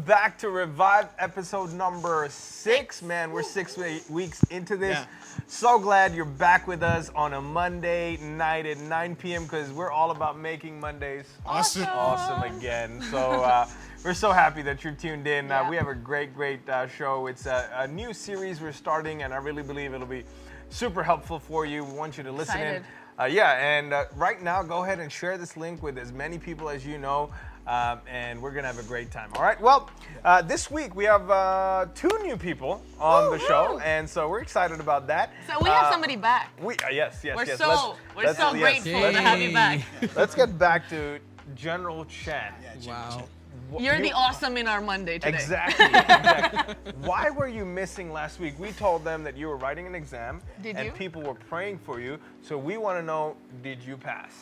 back to Revive episode number 6. Man, we're 6 weeks into this. Yeah. So glad you're back with us on a Monday night at 9 p.m. because we're all about making Mondays awesome again. So we're so happy that you're tuned in. Yeah. We have a great show. It's a new series we're starting, and I really believe it'll be super helpful for you. We want you to listen in. Right now, go ahead and share this link with as many people as you know. And we're gonna have a great time. All right. Well, this week we have 2 new people on the show, and so we're excited about that. So we have somebody back. Yes. We're so grateful to have you back. Let's get back to General Chan. Wow. You're the awesome in our Monday today. Exactly. Why were you missing last week? We told them that you were writing an exam, Did and you? people were praying for you. So we want to know, did you pass?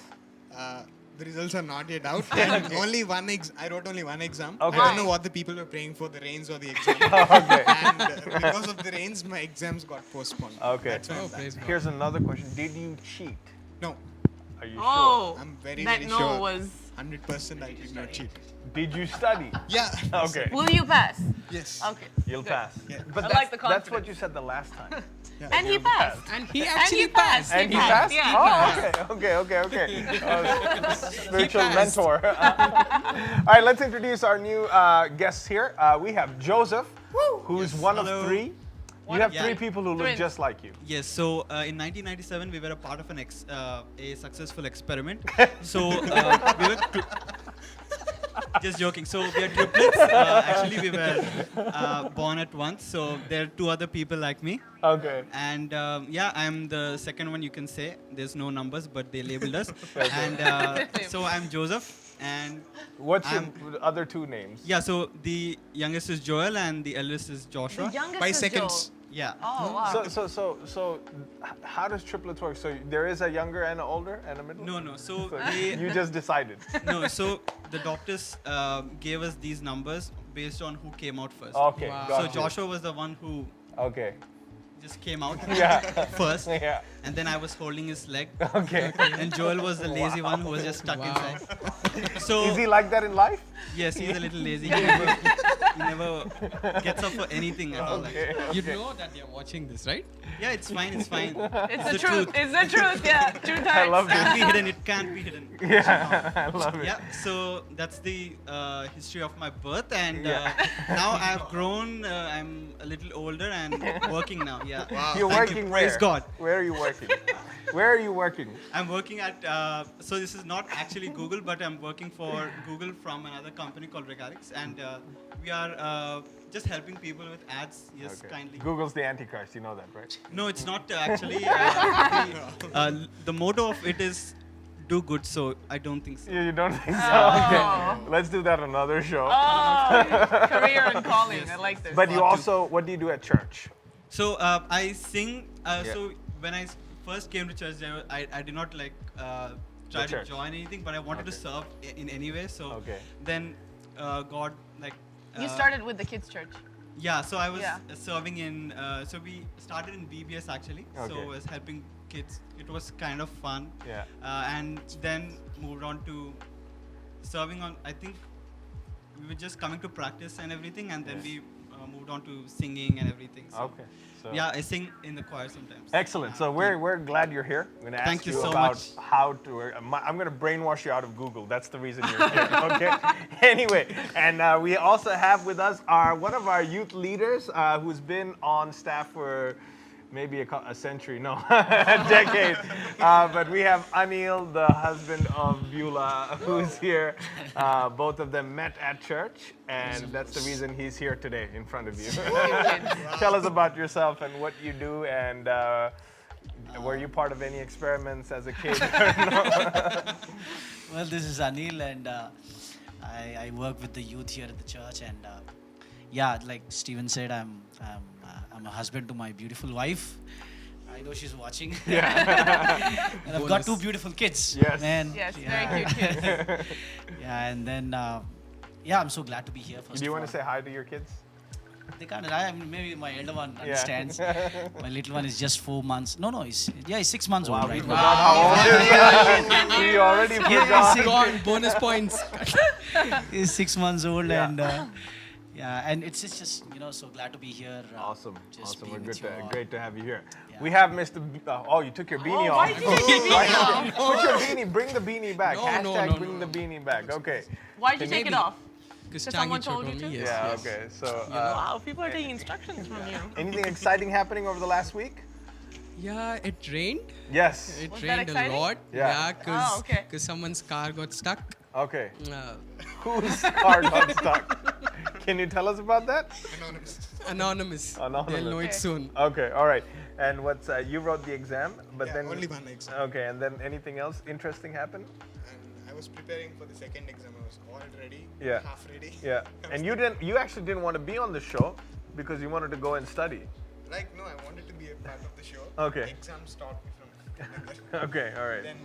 The results are not yet out. And I wrote only one exam. Okay. I don't know what the people were praying for, the rains or the exam. Okay. And because of the rains, my exams got postponed. Okay. That's why I'm back. Here's another question. Did you cheat? No, Are you Oh, I'm very, that very no sure. was. 100% I did not cheat. sure? Did you study? Yeah. Okay. Will you pass? Yes. Okay. You'll good. pass. Yeah. But I that's, like the that's what confidence. you said the last time. Yeah. And he passed. And he And actually he passed. And he passed? Yeah. Oh, okay. Spiritual passed. mentor. All right, let's introduce our new guests here. We have Joseph, who's one Hello. of 3. You have 3 Yeah. people who look Twins. just like you. Yes, so in 1997 we were a part of a successful experiment. So we were just joking. So we are triplets. Actually, we were born at once. So there are 2 other people like me. Okay. And I'm the second one, you can say. There's no numbers, but they labeled us. And so I'm Joseph. And What's your I'm- other 2 names? yeah, so the youngest is Joel and the eldest is Joshua. The youngest By is seconds. Yeah. Joel. Oh, wow. So, how does triplets work? So there is a younger and an older and a middle? No. So So they, you just decided. no, so the doctors gave us these numbers based on who came out first. Okay, Wow. got So you. Joshua was the one who Okay. just came out Yeah. first, Yeah. and then I was holding his leg, Okay. and Joel was the lazy one who was just stuck Wow. inside. So Is he like that in life? yes, he's a little lazy. He never gets up for anything at all. Like. Okay. You know that they're watching this, right? Yeah, it's fine. It's fine. It's the truth. It's the truth. Yeah. True times. I love Can't this. be hidden. It can't be hidden. Yeah, I love it. Yeah, so that's the history of my birth, and Yeah. now I've grown. I'm a little older and working now. Yeah, Wow. You're Thank you. working Praise where? God. Where are you working? Where are you working? I'm working at. So this is not actually Google, but I'm working for Google from another company called Regalix, and we are just helping people with ads. Yes, kindly. Google's the Antichrist, you know that, right? No, it's not actually. The motto of it is do good, so I don't think so. You don't think so? Oh. Okay. Let's do that another show. Oh, career and calling. I like this. But you also, what do you do at church? So I sing. So when I first came to church, I did not like try to church. join anything, but I wanted to serve in any way. So Okay. then God like. You started with the kids' church. Yeah, so I was Yeah. serving in. So we started in BBS actually. So Okay. I was helping kids. It was kind of fun. Yeah. And then moved on to serving on. I think we were just coming to practice and everything, and then we moved on to singing and everything. So Okay. So yeah, I sing in the choir sometimes. Excellent. So we're glad you're here. I'm going to ask Thank you so about much. how to. I'm going to brainwash you out of Google. That's the reason you're here. Okay. Anyway, and we also have with us one of our youth leaders who's been on staff for maybe a century, no, a decade. But we have Anil, the husband of Beulah, who's here. Both of them met at church, and that's the reason he's here today in front of you. Tell us about yourself and what you do, and were you part of any experiments as a kid? Well, this is Anil, and I work with the youth here at the church. And yeah, like Steven said, I'm a husband to my beautiful wife. I know she's watching. Yeah. And I've got 2 beautiful kids. Yes. Man. Yes, yeah. very cute kids. Yeah, and then yeah, I'm so glad to be here. First Do you of want to all. say hi to your kids? They can't. I mean, maybe my elder one Yeah. understands. My little one is just 4 months. No, he's 6 months old We right forgot now. how old he is. We already forgot. Gone, bonus points. He's 6 months old, Yeah. and Yeah, and it's just so glad to be here. Awesome. Just Awesome. being We're with you all. great to have you here. Yeah. We have Mr. Oh, you took your beanie Oh, off. why did you take your beanie off? Put your beanie. Bring the beanie back. No, no, Hashtag no, bring no. the beanie back. Okay. Why'd you take it Maybe. off? Because Because someone told you to? Yes, Yeah. yes. Okay. So, Wow, people are taking instructions from you. anything exciting happening over the last week? Yeah, it rained. Yes. It Was that rained a exciting? lot. Yeah. because Oh, okay. someone's car got stuck. Okay. Uh, Whose car got stuck? Can you tell us about that? anonymous. They'll know Anonymous. it soon. Okay. All right. And what's you wrote the exam, but Yeah, then only one exam. Okay. And then anything else interesting happened? And I was preparing for the second exam. I was all ready, Yeah. half ready. Yeah. I was And you actually didn't want to be on the show because you wanted to go and study. Like, no, I wanted to be a part of the show. Okay. The exam stopped me from Okay. All right. Then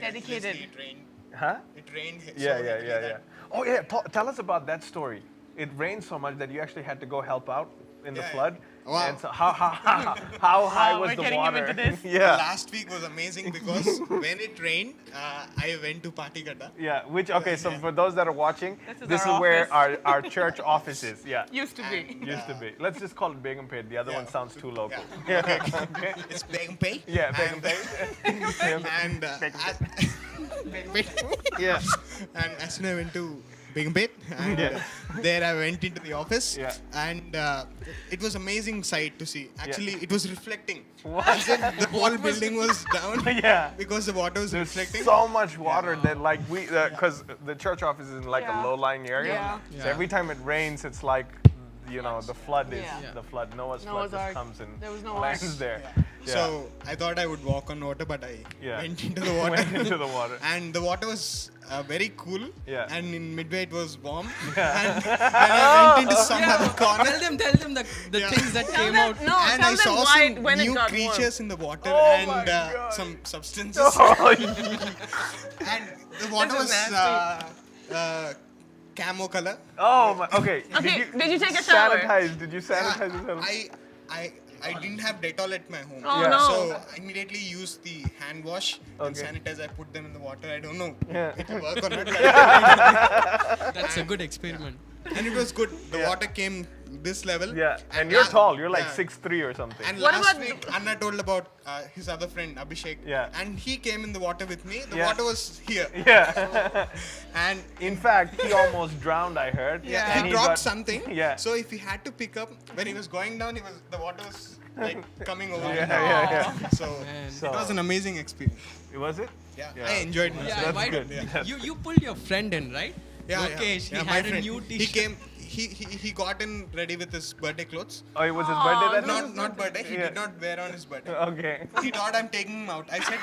Dedicated. miraculously It rained. Huh? It rained so Yeah. heavily Yeah. that- Oh yeah. Tell us about that story. It rained so much that you actually had to go help out in the Yeah, yeah. flood. Wow. And so how high Wow, was we're the getting him water? into this. Yeah. Last week was amazing because when it rained, I went to Patigada. Yeah, so for those that are watching, This is is our where office. our church office is. Yeah. Used to be. Used to be. Let's just call it Begumpet. The other Yeah. one sounds too local. Yeah. Yeah. Okay. It's Begumpet. Yeah, And- Begumpet. And Yeah. and as soon as I went to Begumpet, and there I went into the office, Yeah. and it was amazing sight to see. Actually, it was reflecting. What? The whole building was down Yeah. because the water was There's reflecting. so much water that like because the church office is in like Yeah. a low-lying area. Yeah. So Yeah. every time it rains, it's like the flood is Yeah. the flood. Noah's flood Noah's just Ark. comes and There was no lands ark. there. Yeah. So I thought I would walk on water, but I Yeah. went into the water. Went into the water. And the water was very cool. Yeah. And in midway it was warm. And I went into some other corner. Tell them the Yeah. things that Tell came them, out. no, And tell I them saw why some when it new got creatures in the water Oh and my God. some substances. Oh, And the water This was is camo color. oh my. Okay. Okay, did you take a shower? Did you sanitize yourself? I didn't have Dettol at my home. Oh, Yeah. no. So I immediately used the hand wash and Okay. sanitize. I put them in the water. I don't know Yeah. if it worked or not. That's a good experiment. And it was good. The Yeah. water came this level. Yeah. And you're tall. You're like yeah. 6'3" or something. And What last about week, Anna told about his other friend Abhishek. Yeah. And he came in the water with me. The Yeah. water was here. Yeah. And In fact, he almost drowned. I heard. Yeah. And he dropped got- something. Yeah. So if he had to pick up, when he was going down, the water was like coming over. Yeah, him. yeah, yeah. So Man. So- it was an amazing experience. Was it? Yeah. Yeah. I enjoyed myself. Yeah, That's why good. did- That's You pulled your friend in, right? Yeah, Lokesh, yeah. he my had a friend. new He t-shirt. came. He got in ready with his birthday clothes. Oh, it was his birthday that night? Not birthday. He Yeah. did not wear on his birthday. Okay. He thought I'm taking him out. I said,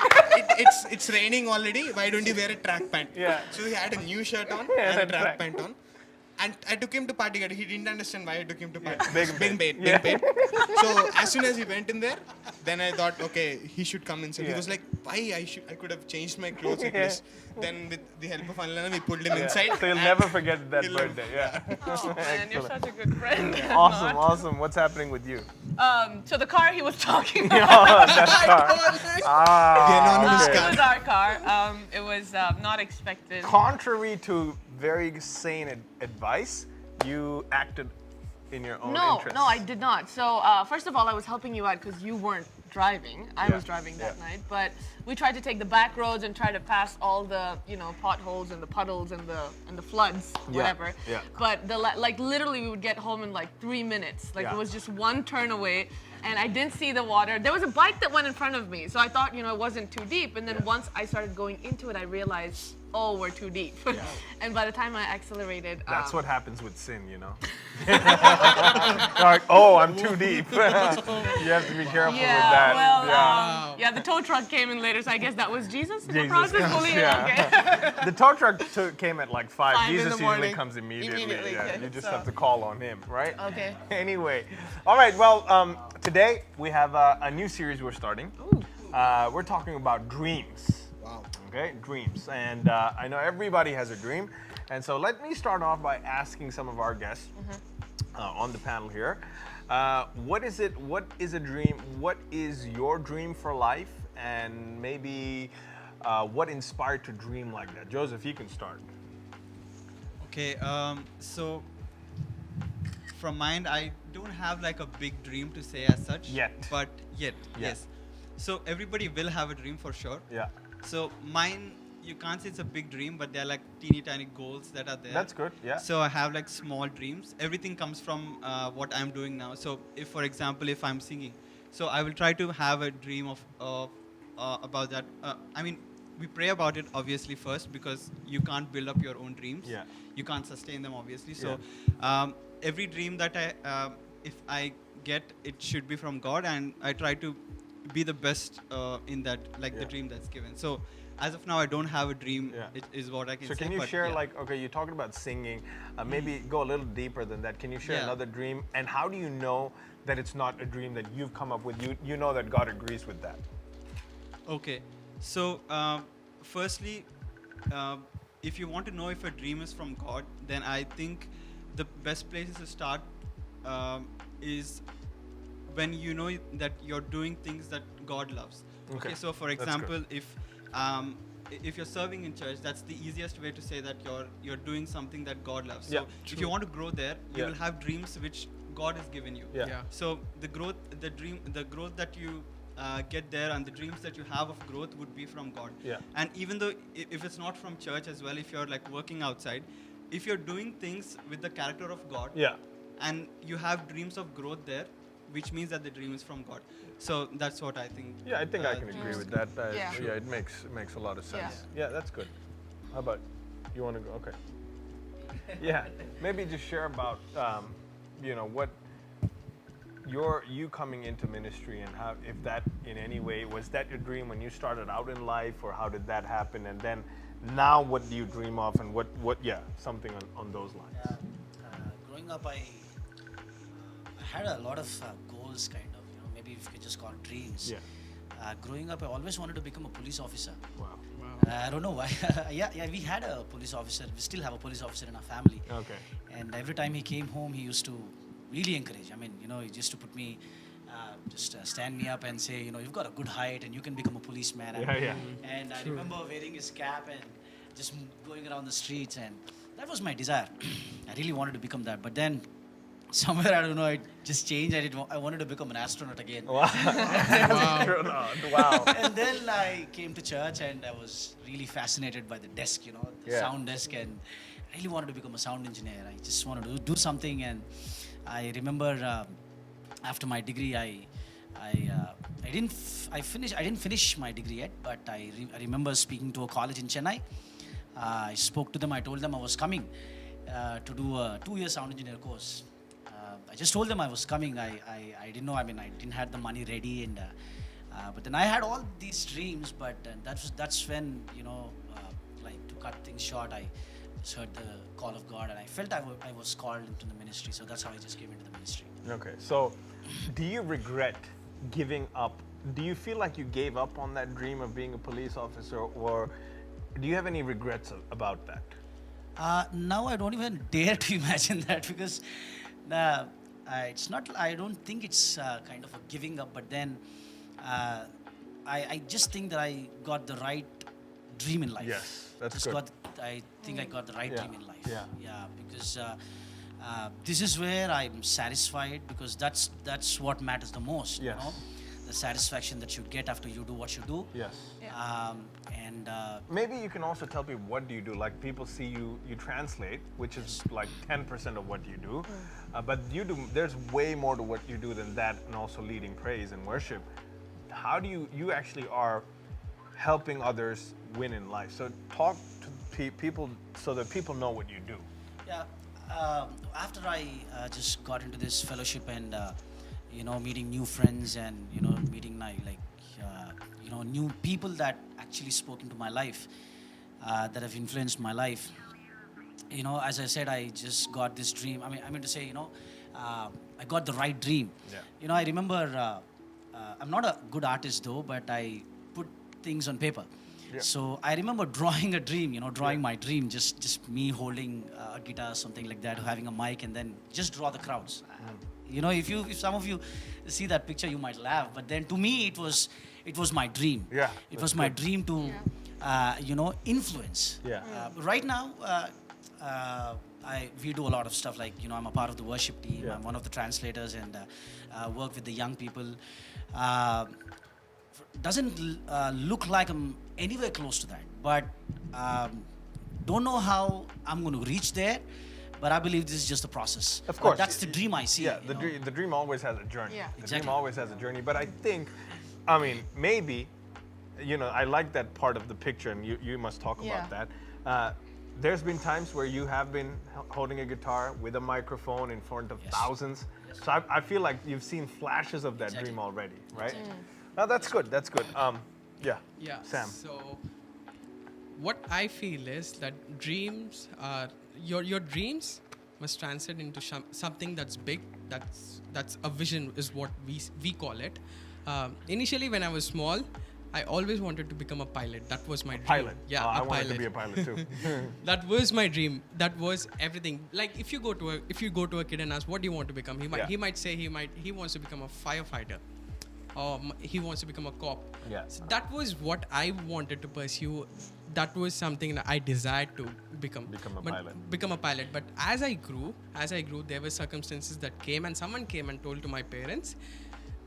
it's raining already. Why don't you wear a track pant? Yeah. So he had a new shirt on Yeah, and a track. track pant on. And I took him to party. He didn't understand why I took him to party. Big bait. Big bait. So as soon as he went in there, then I thought, okay, he should come inside. Yeah. He was like, why I could have changed my clothes at Yeah. least. Then with the help of Anlana, we pulled him Yeah. inside. So you'll and never forget that he'll never- birthday. Yeah. Oh man, you're such a good friend. Awesome, awesome. What's happening with you? So the car he was talking about. Oh, that car. The Ah, anonymous okay. It was our car. It was not expected. Contrary to very sane advice, you acted in your own No, interest. no, I did not. So first of all, I was helping you out because you weren't driving. I Yeah, was driving that yeah. night, but we tried to take the back roads and try to pass all the potholes and the puddles and the floods, Yeah, whatever. yeah. But like literally, we would get home in like 3 minutes. Like Yeah. it was just one turn away. And I didn't see the water. There was a bike that went in front of me, so I thought, it wasn't too deep. And then Yeah. once I started going into it, I realized, oh, we're too deep. And by the time I accelerated, That's what happens with sin, Like, oh, I'm too deep. You have to be careful with that. Well, yeah, the tow truck came in later, so I guess that was Jesus in the Jesus process. comes, Believe yeah. Okay. The tow truck came at like 5. 5 in Jesus the usually morning. comes immediately. Immediately, Yeah, okay, you just so- have to call on him, right? Okay. Anyway, all right. Well, today we have a new series we're starting. We're talking about dreams. Wow. Okay, dreams, and I know everybody has a dream, and so let me start off by asking some of our guests on the panel here. What is it? What is a dream? What is your dream for life? And maybe what inspired to dream like that? Joseph, you can start. Okay, so from mine, I don't have like a big dream to say as such. Yet. But yet, Yeah. yes. So everybody will have a dream for sure. Yeah. So mine, you can't say it's a big dream, but they're like teeny tiny goals that are there. That's good. Yeah. So I have like small dreams. Everything comes from what I'm doing now. So if, for example, if I'm singing, so I will try to have a dream of about that. I mean, we pray about it obviously first, because you can't build up your own dreams. Yeah. You can't sustain them obviously. So every dream that if I get, it should be from God, and I try to be the best in that, like the Yeah. dream that's given. So as of now, I don't have a dream. Yeah. It is what I can So say. can you but share, yeah. like, okay, you're talking about singing, maybe go a little deeper than that. Can you share Yeah. another dream? And how do you know that it's not a dream that you've come up with? You know that God agrees with that. Okay, so firstly, if you want to know if a dream is from God, then I think the best places to start is when you know that you're doing things that God loves. Okay, So for that's good. example, if you're serving in church, that's the easiest way to say that you're doing something that God loves. Yeah, So if you want to grow there, you Yeah. will have dreams which God has given you. Yeah. Yeah. So the growth that you get there, and the dreams that you have of growth would be from God. Yeah. And even though if it's not from church as well, if you're like working outside, if you're doing things with the character of God, Yeah. and you have dreams of growth there, which means that the dream is from God. So that's what I think. Yeah, I think I can agree with that. Yeah. Yeah, it makes a lot of sense. Yeah, that's good. How about you want to go? Okay. Yeah, maybe just share about what you coming into ministry, and how, if that in any way was that your dream when you started out in life, or how did that happen, and then now what do you dream of, and what something on those lines. Growing up, I had a lot of goals, kind of, maybe if you could just call it dreams. Yeah. Growing up, I always wanted to become a police officer. Wow. I don't know why. yeah, we had a police officer. We still have a police officer in our family. Okay. And every time he came home, he used to really encourage. I mean, he used to put me, stand me up and say, you've got a good height and you can become a policeman. Yeah. And I remember wearing his cap and just going around the streets, and that was my desire. I really wanted to become that. But then somewhere, I don't know, it just changed. I wanted to become an astronaut again. Wow. Wow. And then I came to church, and I was really fascinated by the desk, the Yeah. sound desk, and I really wanted to become a sound engineer. I just wanted to do something. And I remember after my degree, I didn't finish my degree yet, but I remember speaking to a college in Chennai. I spoke to them. I told them I was coming to do a 2-year sound engineer course. I just told them I was coming. I didn't know. I mean, I didn't have the money ready, and but then I had all these dreams. But that's when like, to cut things short, I just heard the call of God, and I felt I was called into the ministry. So that's how I just came into the ministry. Okay, so do you regret giving up? Do you feel like you gave up on that dream of being a police officer, or do you have any regrets about that? Now I don't even dare to imagine that, because it's not. I don't think it's kind of a giving up, but then I just think that I got the right dream in life. Yes, that's just good. I think I got the right Yeah, dream in life. yeah. Because this is where I'm satisfied, because that's what matters the most. Yes. The satisfaction that you get after you do what you do. Yes. And Maybe you can also tell people, what do you do? Like, people see you translate, which is like 10% of what you do. But there's way more to what you do than that, and also leading praise and worship. How do you actually are helping others win in life? So talk to people so that people know what you do. Yeah. After I just got into this fellowship, and meeting new friends, and meeting new people that actually spoke into my life, that have influenced my life. As I said, I just got this dream. I mean to say, I got the right dream. Yeah. I remember, I'm not a good artist though, but I put things on paper. Yeah. So I remember drawing a dream, drawing my dream, just me holding a guitar, something like that, having a mic, and then just draw the crowds. If some of you see that picture, you might laugh, but then to me it was my dream. Yeah, It that's was my good. dream to influence. Yeah. Right now, we do a lot of stuff like, I'm a part of the worship team. Yeah. I'm one of the translators and work with the young people. Doesn't look like I'm anywhere close to that, but don't know how I'm going to reach there. But I believe this is just a process. Of course. But that's the dream I see. Yeah, the dream always has a journey. Yeah. The Exactly. dream always has a journey. But I think, I mean, maybe, I like that part of the picture, and you must talk about that. There's been times where you have been holding a guitar with a microphone in front of Yes. thousands. Yes. So I feel like you've seen flashes of that Exactly. dream already, right? Now that's good. That's good. Yeah. Yeah. Sam. So, what I feel is that dreams are your dreams must translate into something that's big. That's a vision, is what we call it. Initially, when I was small, I always wanted to become a pilot. That was my dream. Pilot. Yeah, I a wanted pilot. to be a pilot too. That was my dream. That was everything. Like if you go to a kid and ask what do you want to become, he might say he wants to become a firefighter, or he wants to become a cop. Yeah. So that was what I wanted to pursue. That was something that I desired to become. Become a pilot. But as I grew, there were circumstances that came, and someone came and told to my parents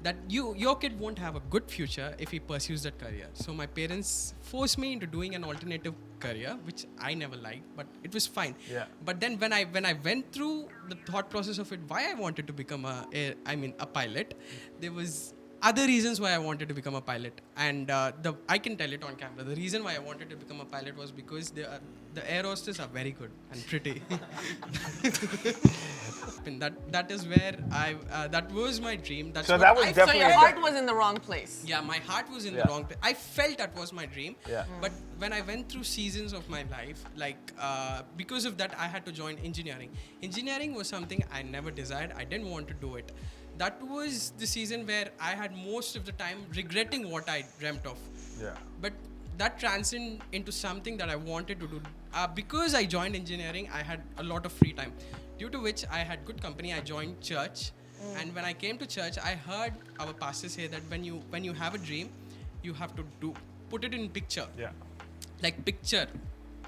that your kid won't have a good future if he pursues that career. So my parents forced me into doing an alternative career, which I never liked, but it was fine. Yeah. But then when I went through the thought process of it, why I wanted to become a pilot, there was other reasons why I wanted to become a pilot, and I can tell it on camera. The reason why I wanted to become a pilot was because the air hostess are very good and pretty. And that is where that was my dream. That's So what that was I So definitely your a- heart was in the wrong place. yeah, my heart was in Yeah. the wrong place. I felt that was my dream. Yeah. But when I went through seasons of my life, because of that, I had to join engineering. Engineering was something I never desired. I didn't want to do it. That was the season where I had most of the time regretting what I dreamt of. Yeah. But that transcended into something that I wanted to do. Because I joined engineering, I had a lot of free time. Due to which I had good company. I joined church, and when I came to church, I heard our pastor say that when you have a dream, you have to put it in picture. Yeah. Like picture.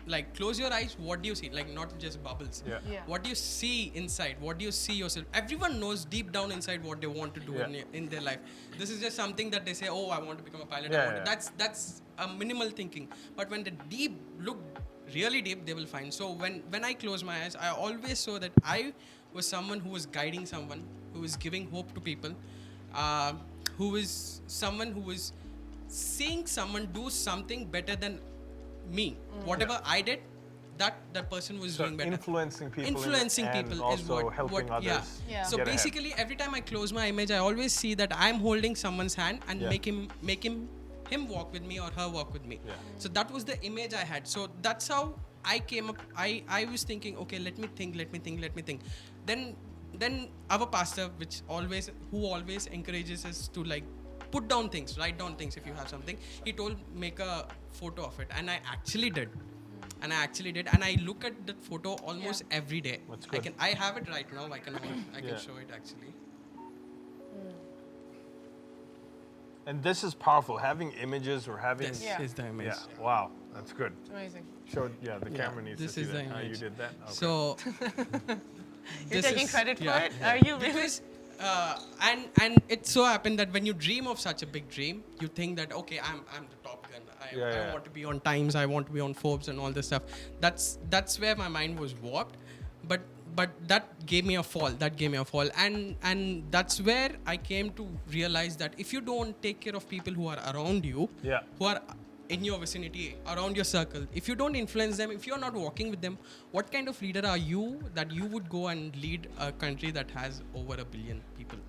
Like close your eyes, what do you see? Like not just bubbles. Yeah. Yeah. What do you see inside? What do you see yourself? Everyone knows deep down inside what they want to do Yeah. in their life. This is just something that they say, oh, I want to become a pilot. Yeah, yeah. That's a minimal thinking. But when they look really deep, they will find. So when I close my eyes, I always saw that I was someone who was guiding someone, who was giving hope to people, who was someone who was seeing someone do something better than me. Whatever I did, that person was So doing better. influencing people. Influencing and people is also what helping others. yeah. Yeah. So get ahead. basically, every time I close my image, I always see that I'm holding someone's hand and Yeah. make him walk with me or her walk with me. Yeah. So that was the image I had. So that's how I came up. I was thinking, okay, let me think. Then our pastor, who always encourages us to like put down things, write down things if you have something. He told make a photo of it, and I actually did. And I look at that photo almost every day. That's good. I have it right now. I can Yeah. show it actually. And this is powerful. Having images or having. This Yeah. is the image. Yeah. Wow. That's good. It's amazing. Show. Yeah. The camera needs this to see is the that. You image. did that. Okay. So You're this taking is- credit for yeah. it? Are you really? Because and it so happened that when you dream of such a big dream, you think that okay, I'm the top gun. I want to be on Times. I want to be on Forbes and all this stuff. That's where my mind was warped. But that gave me a fall. And that's where I came to realize that if you don't take care of people who are around you, Yeah. who are in your vicinity, around your circle, if you don't influence them, if you're not walking with them, what kind of leader are you that you would go and lead a country that has over 1 billion people?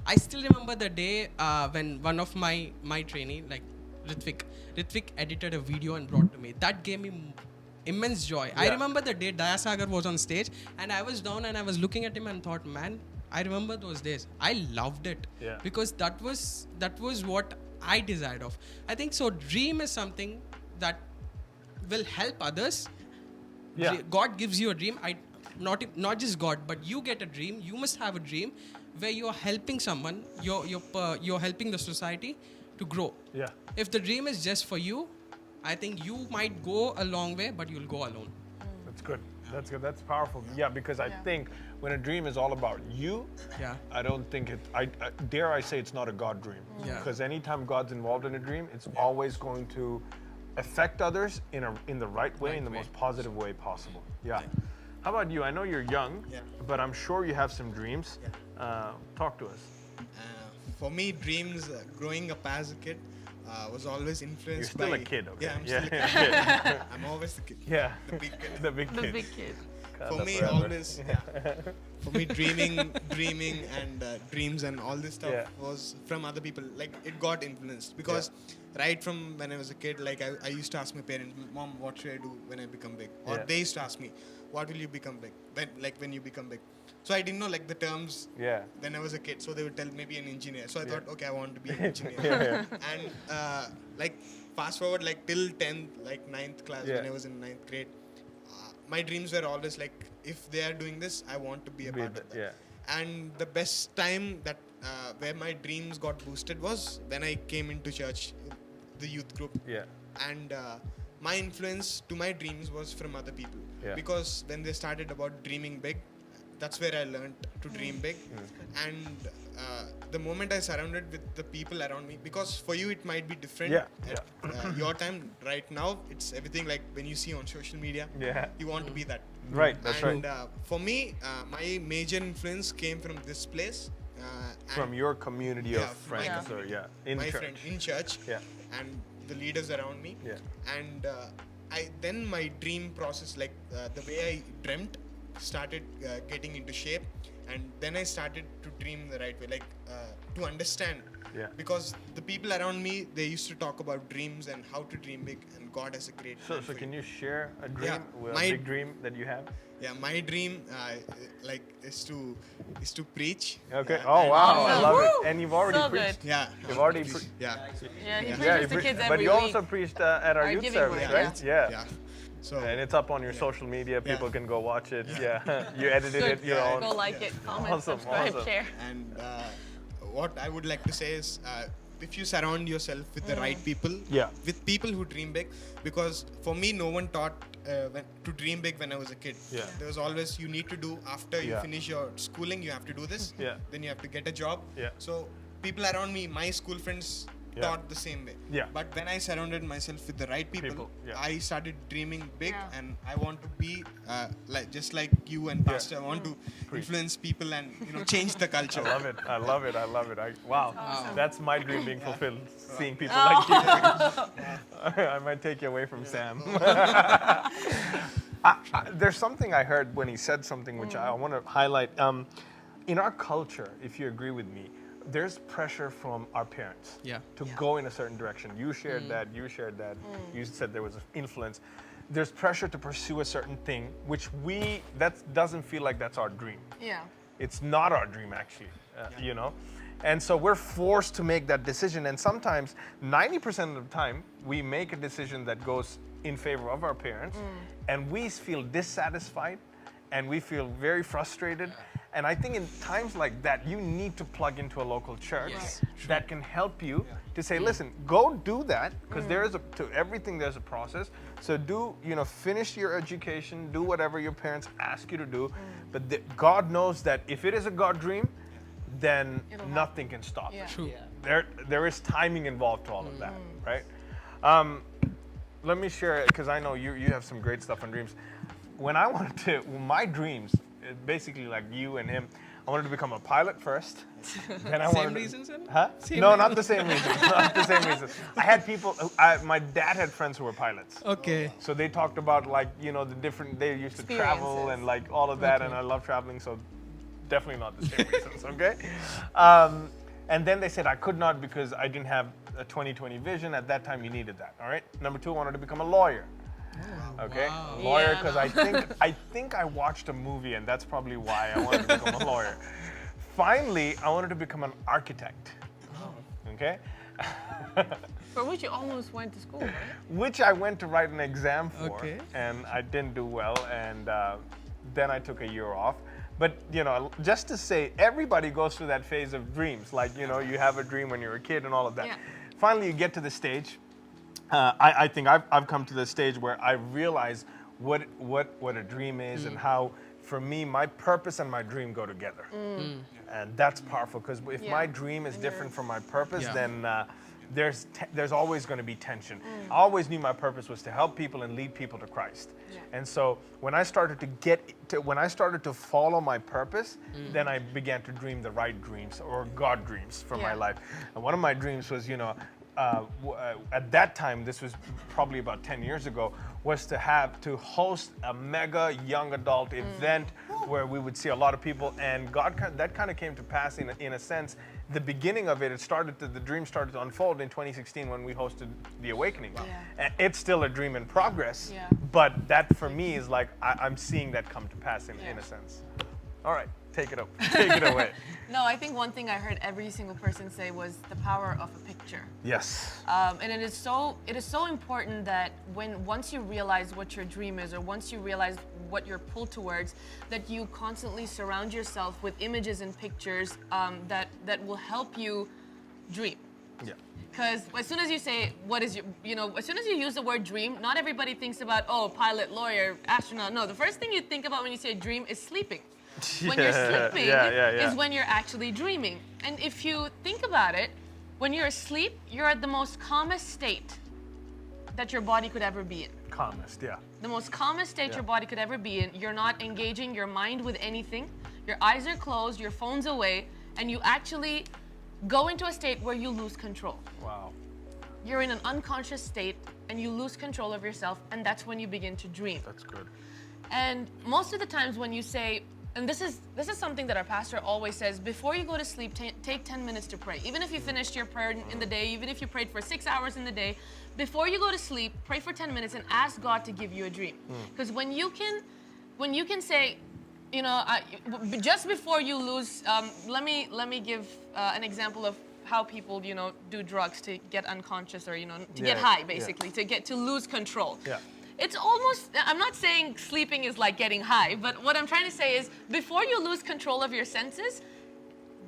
I still remember the day when one of my trainee, like Ritvik edited a video and brought to me. That gave me immense joy. I Yeah. remember the day Dayasagar was on stage and I was down and I was looking at him and thought, man, I remember those days. I loved it. Yeah. Because that was what I desired of. I think so. Dream is something that will help others. Yeah. God gives you a dream. Not just God, but you get a dream. You must have a dream where you are helping someone. You're helping the society to grow. Yeah. If the dream is just for you, I think you might go a long way, but you'll go alone. That's good. That's good. That's powerful. Yeah, because I think when a dream is all about you, Yeah. I don't think it. I dare I say it's not a God dream. Yeah. Because anytime God's involved in a dream, it's always going to affect others in the right way, in the most positive way possible. Yeah. How about you? I know you're young, but I'm sure you have some dreams. Talk to us. For me, dreams growing up as a kid was always You're influenced still by. a kid, okay? Yeah, I'm Yeah, still a kid. I'm always the kid. yeah. The big kid. The big The kid. big kid. For me, forever. always, for me, dreaming and dreams and all this stuff was from other people. Like, it got influenced because right from when I was a kid, like, I used to ask my parents, Mom, what should I do when I become big? Or they used to ask me, what will you become big? When you become big. So I didn't know, like, the terms when I was a kid. So they would tell maybe an engineer. So I thought, okay, I want to be an engineer. And, like, fast forward, like, till 10th, like, 9th class, when I was in 9th grade, my dreams were always like, if they are doing this, I want to be a part of that. Yeah. And the best time that where my dreams got boosted was when I came into church, the youth group. Yeah. And my influence to my dreams was from other people. Yeah. Because when they started about dreaming big, that's where I learned to dream big. And the moment I surrounded with the people around me, because for you it might be different. At your time, right now, it's everything like when you see on social media, you want to be that. Right, that's and right. For me, my major influence came from this place. From your community of my friends, or in my church. friend in church, Yeah. and the leaders around me. Yeah. And then my dream process, like the way I dreamt, started getting into shape, and then I started to dream the right way, like to understand. Yeah. Because the people around me, they used to talk about dreams and how to dream big, and God has a great. So plan for can you. you share a dream, a my- big dream that you have? Yeah, my dream, like, is to preach. Okay. Yeah, Oh and- wow, I Awesome. love it. Woo! And you've already So preached. good. Yeah. You've already preached. pre- Yeah. Yeah, he Yeah, preaches to pre- kids but every you week. also preached at our youth giving service, week, right? Yeah. Yeah. So. And it's up on your social media. People can go watch it. Yeah. You edited it your own. Go like it, comment, Awesome, subscribe, awesome. share. And what I would like to say is, if you surround yourself with the right people, with people who dream big, because for me, no one taught to dream big when I was a kid. Yeah. There was always, you need to do after you finish your schooling, you have to do this. Yeah. Then you have to get a job. Yeah. So people around me, my school friends, taught the same way. Yeah. But when I surrounded myself with the right people, I started dreaming big, and I want to be just like you and Pastor. I want to influence people and change the culture. I love it. I love it. I love it. Wow. That's my dream being fulfilled. Seeing people like you. I might take you away from Sam. There's something I heard when he said something which I want to highlight. In our culture, if you agree with me, there's pressure from our parents to go in a certain direction. You shared that. You shared that. You said there was an influence. There's pressure to pursue a certain thing, which that doesn't feel like that's our dream. Yeah. It's not our dream, actually, And so we're forced to make that decision. And sometimes, 90% of the time, we make a decision that goes in favor of our parents, and we feel dissatisfied, and we feel very frustrated. And I think in times like that, you need to plug into a local church that can help you to say, listen, go do that, because to everything there's a process. So finish your education, do whatever your parents ask you to do. But God knows that if it is a God dream, then nothing can stop it. True. There is timing involved to all of that, right? Let me share it, because I know you have some great stuff on dreams. When I wanted to, my dreams, basically like you and him, I wanted to become a pilot first. Then I Same reasons, sir? Huh? Same No, reason. not the same reasons. Not the same reasons. I had people. My dad had friends who were pilots. Okay. So they talked about the different. They used to travel and like all of that, and I love traveling. So definitely not the same reasons. Okay. And then they said I could not because I didn't have a 20/20 vision. At that time, you needed that. All right. Number 2, I wanted to become a lawyer. Okay, Wow. lawyer, because I think I watched a movie, and that's probably why I wanted to become a lawyer. Finally, I wanted to become an architect. Okay, For which you almost went to school, right? which I went to write an exam for, Okay. and I didn't do well, and then I took a year off. But just to say, everybody goes through that phase of dreams. Like you have a dream when you're a kid and all of that. Yeah. Finally, you get to the stage. I think I've come to the stage where I realize what a dream is and how, for me, my purpose and my dream go together. And that's powerful, because if my dream is different from my purpose, then there's always going to be tension. I always knew my purpose was to help people and lead people to Christ. And so when I started to follow my purpose, then I began to dream the right dreams, or God dreams for my life. And one of my dreams was, at that time, this was probably about 10 years ago, was to host a mega young adult event where we would see a lot of people, and that kind of came to pass in a sense. The beginning of it, the dream started to unfold in 2016 when we hosted The Awakening. And it's still a dream in progress, but that for me is like, I'm seeing that come to pass in a sense. All right, take it away. No, I think one thing I heard every single person say was the power of a picture. Yes. And it is so important that once you realize what your dream is, or once you realize what you're pulled towards, that you constantly surround yourself with images and pictures that will help you dream. Yeah. Because as soon as you say, as soon as you use the word dream, not everybody thinks about, pilot, lawyer, astronaut. No, the first thing you think about when you say dream is sleeping. When you're sleeping is when you're actually dreaming. And if you think about it, when you're asleep, you're at the most calmest state that your body could ever be in. Calmest, yeah. The most calmest state your body could ever be in. You're not engaging your mind with anything. Your eyes are closed, your phone's away, and you actually go into a state where you lose control. Wow. You're in an unconscious state and you lose control of yourself, and that's when you begin to dream. That's good. And most of the times when you say, and this is something that our pastor always says, before you go to sleep, take 10 minutes to pray. Even if you finished your prayer in the day, even if you prayed for 6 hours in the day, before you go to sleep, pray for 10 minutes and ask God to give you a dream. Because when you can say, just before you lose, let me give an example of how people, do drugs to get unconscious, or, to get high, basically, to lose control. Yeah. It's almost, I'm not saying sleeping is like getting high, but what I'm trying to say is, before you lose control of your senses,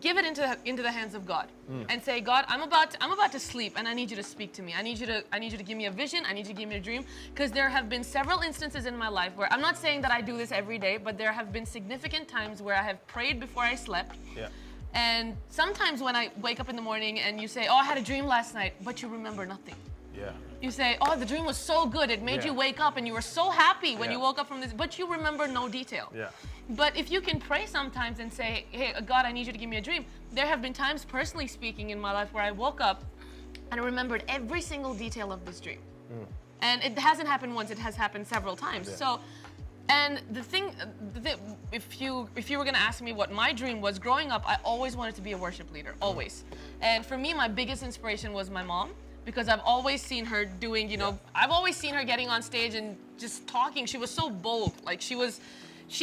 give it into the hands of God and say, God, I'm about to sleep, and I need you to speak to me. I need you to give me a vision. I need you to give me a dream, because there have been several instances in my life where, I'm not saying that I do this every day, but there have been significant times where I have prayed before I slept. Yeah. And sometimes when I wake up in the morning and you say, I had a dream last night, but you remember nothing. Yeah. You say, the dream was so good, it made you wake up and you were so happy when you woke up from this, but you remember no detail. Yeah. But if you can pray sometimes and say, hey, God, I need you to give me a dream. There have been times, personally speaking, in my life where I woke up and I remembered every single detail of this dream. And it hasn't happened once, it has happened several times. So, and the thing, if you were gonna ask me what my dream was growing up, I always wanted to be a worship leader, always. And for me, my biggest inspiration was my mom, because I've always seen her doing, I've always seen her getting on stage and just talking. She was so bold. Like she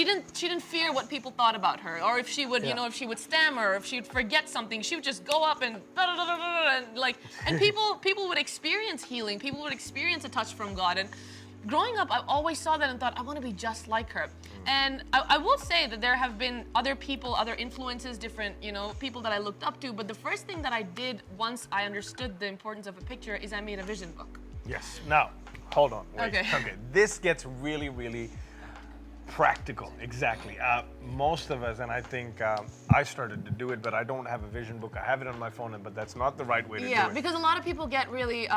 didn't fear what people thought about her, or if she would, if she would stammer, or if she would forget something, she would just go up and and people would experience healing. People would experience a touch from God. And growing up, I always saw that and thought, I want to be just like her. And I will say that there have been other people, other influences, different, people that I looked up to. But the first thing that I did once I understood the importance of a picture is I made a vision book. Yes. Now, hold on. Wait. Okay. This gets really, really practical. Exactly. Most of us, and I think I started to do it, but I don't have a vision book. I have it on my phone, but that's not the right way to do it. Yeah, because a lot of people get really...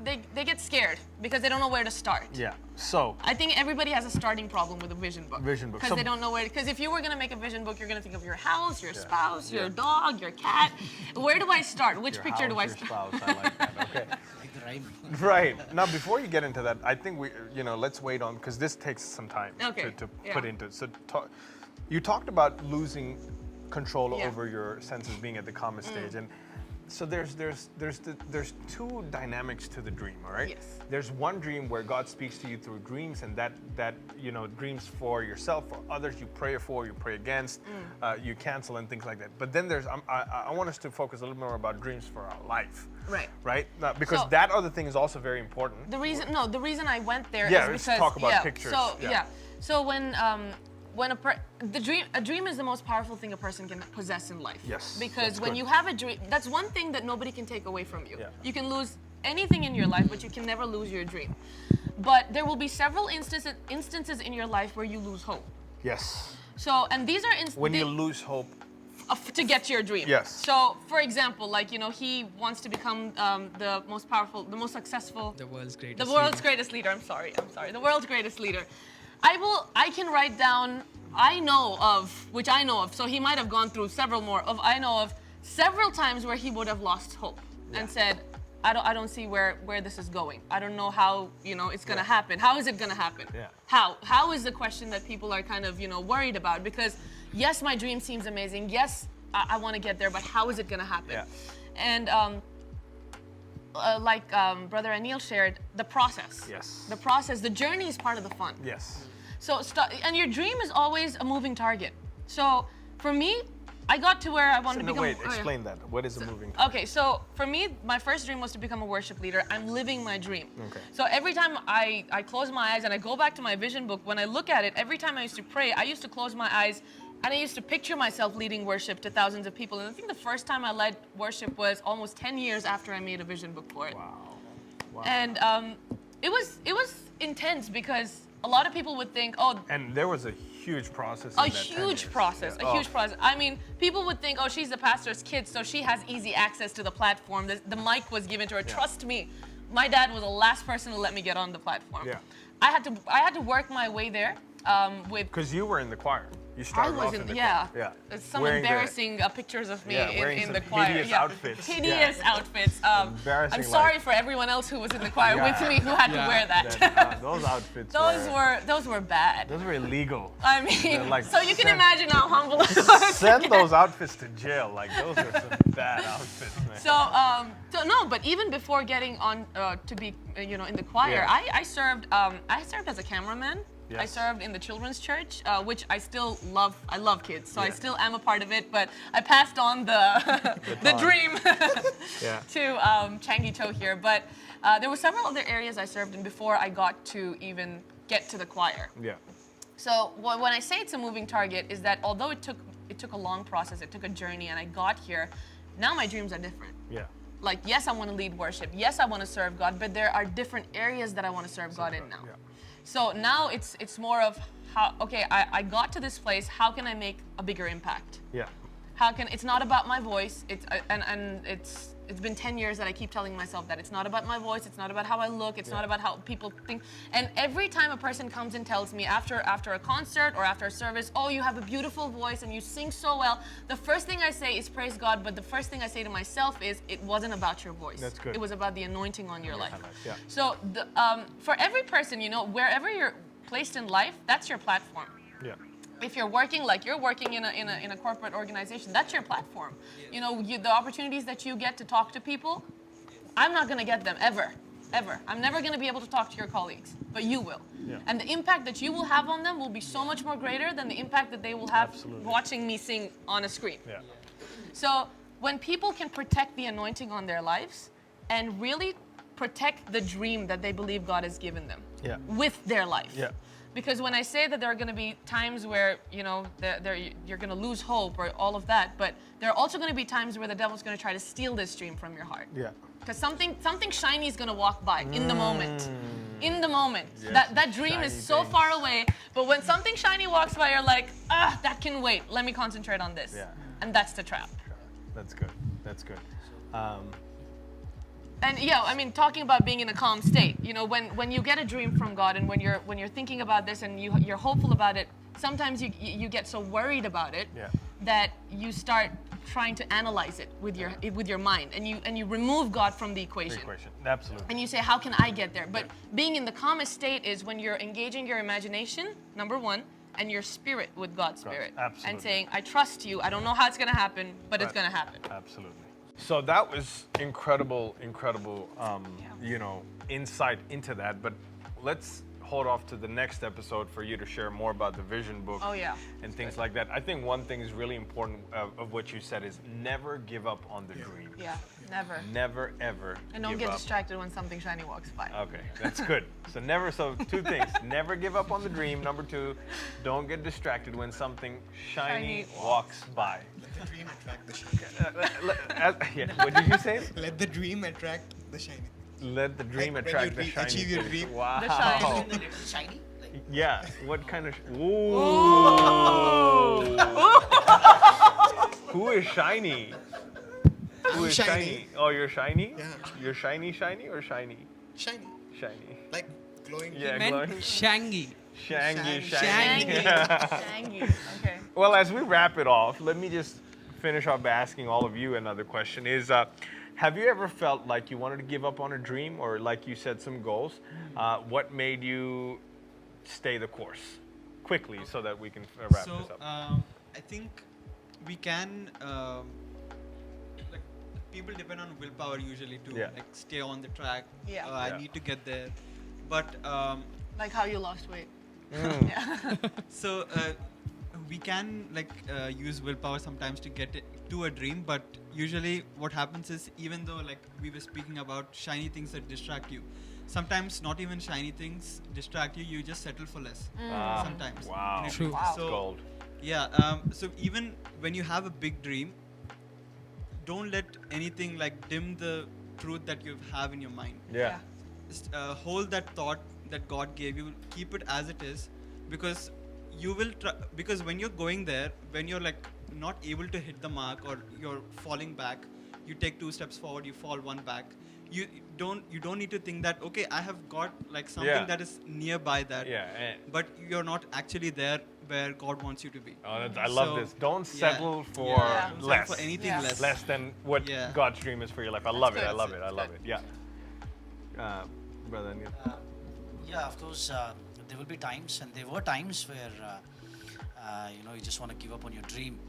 They get scared because they don't know where to start. Yeah. So I think everybody has a starting problem with a vision book. Vision book. Because they don't know where. Because if you were gonna make a vision book, you're gonna think of your house, your spouse, your dog, your cat. Where do I start? Which picture do I start? Spouse. I like that. Okay. Like the rhyme. Right. Now, before you get into that, I think let's wait on, because this takes some time to put into it. So you talked about losing control over your senses, being at the calmest stage, and so there's two dynamics to the dream, all right? Yes. There's one dream where God speaks to you through dreams, and that dreams for yourself, for others you pray for, you pray against, you cancel and things like that. But then I want us to focus a little more about dreams for our life. Right. Right? Now, because that other thing is also very important. The reason I went there is because let's talk about pictures. So when a dream is the most powerful thing a person can possess in life. Yes. Because when you have a dream, that's one thing that nobody can take away from you. Yeah. You can lose anything in your life, but you can never lose your dream. but there will be several instances in your life where you lose hope. Yes. So, and these are When you lose hope. to get to your dream. Yes. So, for example, like, you know, he wants to become the most powerful, the most successful, The world's greatest. the world's greatest leader. I'm sorry. The world's greatest leader. I can write down, I know of, so he might have gone through I know of several times where he would have lost hope and said, I don't see where this is going. I don't know how, you know, it's gonna happen. How is it gonna happen? Yeah. How is the question that people are kind of, you know, worried about? Because yes, my dream seems amazing. Yes, I want to get there, but how is it gonna happen? Yeah. And like Brother Anil shared, the process. Yes. The process, the journey is part of the fun. Yes. So, and your dream is always a moving target. So, for me, I got to where I wanted to become. Wait, explain that. What is a moving target? Okay, so for me, my first dream was to become a worship leader. I'm living my dream. Okay. So every time I close my eyes and I go back to my vision book, when I look at it, every time I used to pray, I used to close my eyes and I used to picture myself leading worship to thousands of people. And I think the first time I led worship was almost 10 years after I made a vision book for it. Wow. And it was intense because a lot of people would think, oh, And there was a huge process. a huge process. I mean, people would think, oh, she's the pastor's kid, so she has easy access to the platform. The mic was given to her. Yeah. Trust me, my dad was the last person to let me get on the platform. Yeah. I had to work my way there with. Because you were in the choir. You I started was off in the yeah. choir. Yeah. There's some Wearing embarrassing pictures of me wearing in some the choir. hideous outfits. Hideous Yeah. outfits. Embarrassing, I'm sorry like- for everyone else who was in the choir Yeah. with me who had to wear that. Those outfits. Those were bad. Those were illegal. I They're mean, like so you can sent- imagine how humble I was. Send those outfits to jail. Like those are some bad outfits, man. So no, but even before getting on to be, you know, in the choir, Yeah. I served as a cameraman. I Yes. served in the children's church, which I still love. I love kids, so I Yeah. still am a part of it. But I passed on the the Baton. dream Yeah. to Changi Cho here. But there were several other areas I served in before I got to even get to the choir. Yeah. So when I say it's a moving target, is that although it took a long process, it took a journey, and I got here, now my dreams are different. Yeah. Like, yes, I want to lead worship. Yes, I want to serve God, but there are different areas that I want to serve God in now. Yeah. So now it's more of how, okay, I got to this place, how can I make a bigger impact? Yeah. It's not about my voice, it's been 10 years that I keep telling myself that it's not about my voice, it's not about how I look, it's not about how people think. And every time a person comes and tells me after a concert or after a service, oh, you have a beautiful voice and you sing so well, the first thing I say is praise God, but the first thing I say to myself is it wasn't about your voice. That's good. It was about the anointing on your life. Yeah. So for every person, you know, wherever you're placed in life, that's your platform. Yeah. If you're working like you're working in a corporate organization, that's your platform. You know, the opportunities that you get to talk to people, I'm not going to get them ever. I'm never going to be able to talk to your colleagues, but you will. Yeah. And the impact that you will have on them will be so much more greater than the impact that they will have Absolutely. watching me sing on a screen. Yeah. So when people can protect the anointing on their lives and really protect the dream that they believe God has given them Yeah. with their life. Yeah. Because when I say that there are going to be times where, you know, you're going to lose hope or all of that, but there are also going to be times where the devil's going to try to steal this dream from your heart. Yeah. Because something shiny is going to walk by in the moment. In the moment. Yes, That dream shiny is so things. far away, but when something shiny walks by, you're like, that can wait. Let me concentrate on this. Yeah. And that's the trap. That's good. That's good. And yeah, I mean, talking about being in a calm state, you know, when you get a dream from God and when you're thinking about this and you're hopeful about it, sometimes you get so worried about it Yeah. that you start trying to analyze it with your mind and you remove God from the equation. Absolutely. And you say, how can I get there? But being in the calmest state is when you're engaging your imagination, number one, and your spirit with God's spirit. absolutely. And saying, I trust you. I don't know how it's going to happen, but it's Right. going to happen. Absolutely. So that was incredible, you know, insight into that. But let's hold off to the next episode for you to share more about the vision book. Oh, yeah. And things like that. I think one thing is really important of what you said is never give up on the dream. Yeah, never. Never, ever And don't give get up. distracted when something shiny walks by. Okay, that's good. So two things. Never give up on the dream. Number two, don't get distracted when something shiny Shiny walks by. Let the dream attract the shiny. Yeah, what did you say? Let the dream attract the shiny. Let the dream Like when attract you the shiny achieve your things. dream. Wow. The shiny. Isn't it little shiny? Like, Yeah. What kind of? Who is shiny? Who I'm is shiny. Oh, you're shiny. Yeah. You're shiny or shiny? Shiny. Shiny. Like glowing. Yeah, meant glowing. Shangy. Shangy. Shangy. Shangy. Okay. Well, as we wrap it off, let me just finish off by asking all of you another question. Have you ever felt like you wanted to give up on a dream, or like you said, some goals? What made you stay the course? Quickly, so that we can wrap So this up. I think we can like people depend on willpower usually to Yeah. like stay on the track. Yeah. I Yeah. need to get there, but Like how you lost weight. Mm. Yeah. so we can like use willpower sometimes to get it to a dream, but usually what happens is, even though like we were speaking about shiny things that distract you, sometimes not even shiny things distract you, you just settle for less sometimes. Wow. in a True. dream. Wow. So Gold. yeah, so even when you have a big dream, don't let anything like dim the truth that you have in your mind. Yeah. Just, hold that thought that God gave you, keep it as it is, because you will because when you're going there, when you're like not able to hit the mark or you're falling back, you take 2 steps forward, you fall 1 back. You don't need to think that, okay, I have got like something Yeah. that is nearby that, Yeah. but you're not actually there where God wants you to be. Oh, I love So, this. Don't yeah. settle for Yeah. Don't settle less. for anything Yeah. less. Less than what Yeah. God's dream is for your life. I love it. I good. love it. I love it. Yeah. Brother Anil. yeah, of course, there will be times, and there were times where you just want to give up on your dream.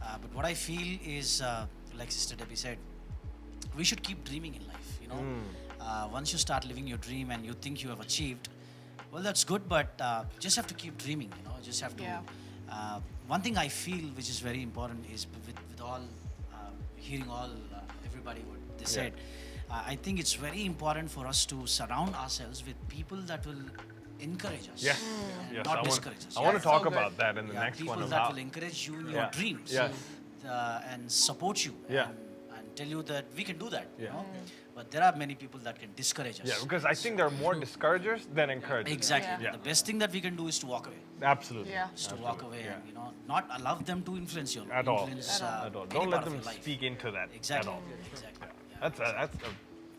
But what I feel is, like Sister Debbie said, we should keep dreaming in life. Once you start living your dream and you think you have achieved, well, that's good. But just have to keep dreaming. Just have to. Yeah. One thing I feel which is very important is with all hearing all everybody what they said. I think it's very important for us to surround ourselves with people that will encourage us. Yes. and Yes. Not I want discourage us. to Yes, talk so good. about that in the next people one. Of that how, will encourage you in Yeah. your dreams. Yes. And support you. Yeah. And tell you that we can do that. Yeah. But there are many people that can discourage us. yeah, because I think there are more discouragers than encouragers. Exactly. Yeah. The best thing that we can do is to walk away. Absolutely. Yeah. Is to walk away Yeah. and not allow them to influence you. At all. Influence, At all. any Don't let part of them your life. speak into that Exactly. at all. Exactly. Yeah. That's a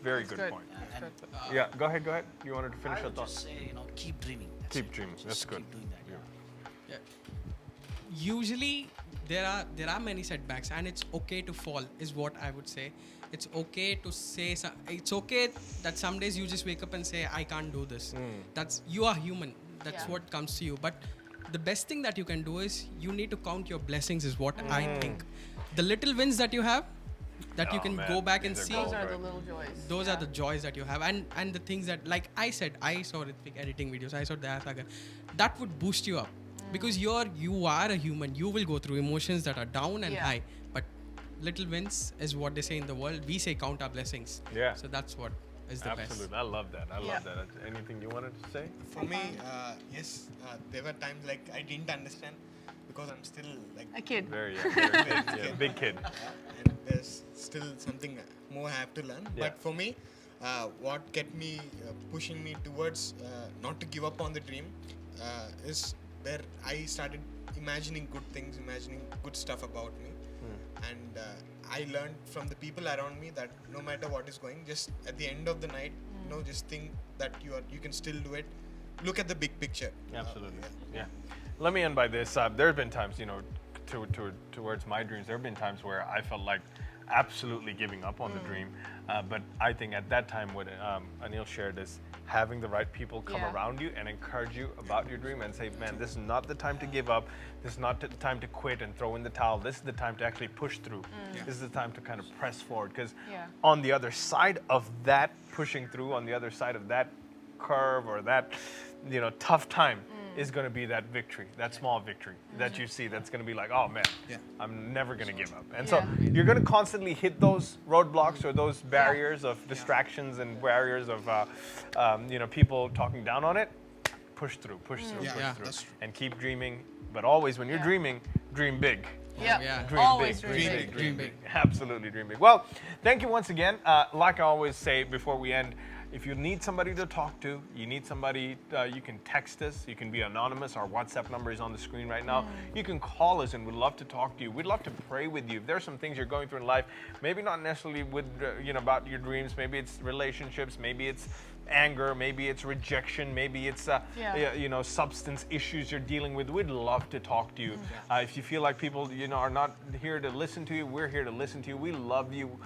very good good. point. Yeah, and Yeah. Go ahead. Go ahead. You wanted to finish I your would thought. just say, keep dreaming. That's Keep it. dreaming. Just That's good. Keep doing that. Yeah. Usually there are many setbacks, and it's okay to fall is what I would say. It's okay to say it's okay that some days you just wake up and say I can't do this. That's you are human. That's Yeah. what comes to you. But the best thing that you can do is you need to count your blessings is what I think. The little wins that you have that you Oh, can man, go back and these are see. gold. Those are the right. little joys. Those Yeah. are the joys that you have, and the things that, like I said, I saw Ritvik editing videos, I saw Dayasagar. That would boost you up because you are a human. You will go through emotions that are down and Yeah. high, but little wins is what they say in the world. We say count our blessings. Yeah. So that's what is the best. Absolutely. I love that. I Yeah. love that. Anything you wanted to say? For me, yes, there were times like I didn't understand because I'm still like A kid. Very big kid. and there's still something more I have to learn. Yeah. But for me, what kept me pushing me towards not to give up on the dream is where I started imagining good things, imagining good stuff about me, and I learned from the people around me that no matter what is going, just at the end of the night, just think that you can still do it. Look at the big picture. Absolutely. Yeah. Yeah. Let me end by this. There have been times, towards my dreams, there have been times where I felt like absolutely giving up on the dream. But I think at that time, what Anil shared is having the right people come Yeah. around you and encourage you about your dream and say, man, this is not the time to give up. This is not the time to quit and throw in the towel. This is the time to actually push through. This is the time to kind of press forward. Because Yeah. on the other side of that pushing through, on the other side of that curve or that, tough time, is going to be that victory, that small victory that you see. That's going to be like, oh man, Yeah. I'm never going to give up. And Yeah. so you're going to constantly hit those roadblocks or those barriers of distractions and barriers of, people talking down on it. Push through, push through, Yeah, push yeah, through, that's true. and keep dreaming. But always, when you're Yeah. dreaming, dream big. Yeah. Yeah. Dream Always big, dream big. dream big. Absolutely dream big. Well, thank you once again. Like I always say before we end, if you need somebody to talk to, you need somebody, you can text us. You can be anonymous. Our WhatsApp number is on the screen right now. You can call us, and we'd love to talk to you. We'd love to pray with you. If there's some things you're going through in life, maybe not necessarily with, about your dreams. Maybe it's relationships. Maybe it's anger, maybe it's rejection, maybe it's substance issues you're dealing with. We'd love to talk to you. If you feel like people are not here to listen to you, we're here to listen to you. We love you.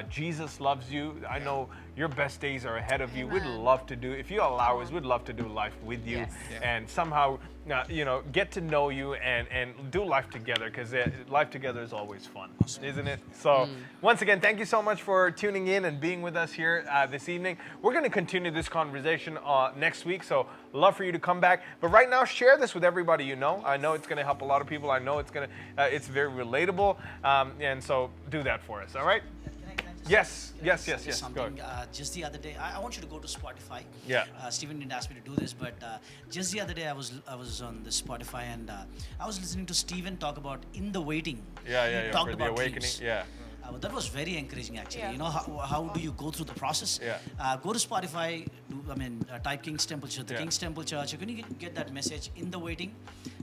Jesus loves you. I know your best days are ahead of you. We'd love to do, if you allow us, we'd love to do life with you. And somehow get to know you and do life together, because life together is always fun, isn't it? So once again, thank you so much for tuning in and being with us here this evening. We're going to continue this conversation next week, so love for you to come back. But right now, share this with everybody you know. I know it's going to help a lot of people. I know it's going to it's very relatable, and so do that for us. All right? Yes. Something, just the other day, I want you to go to Spotify. Yeah. Stephen didn't ask me to do this, but just the other day I was on the Spotify, and I was listening to Stephen talk about in the waiting. Yeah. He talked For the about awakening. dreams. Yeah. That was very encouraging, actually. Yeah. You know, how do you go through the process? Yeah. Go to Spotify, type King's Temple Church, the Yeah. King's Temple Church. You're going to get that message in the waiting.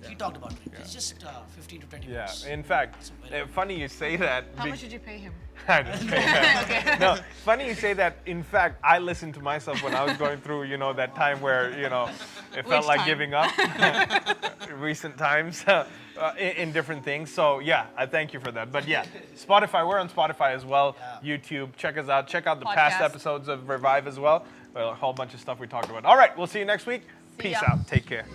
He talked about it. It's just 15 to 20 minutes. In fact, funny you say that. How much did you pay him? I didn't pay that. No, funny you say that. In fact, I listened to myself when I was going through, that time where, it felt Which like time? giving up. Recent times in different things. So yeah, I thank you for that. But yeah, Spotify, we're on Spotify as well. YouTube, check us out. Check out the past Podcast. episodes of Revive as well. A whole bunch of stuff we talked about. All right, we'll see you next week. See Peace ya. out. Take care.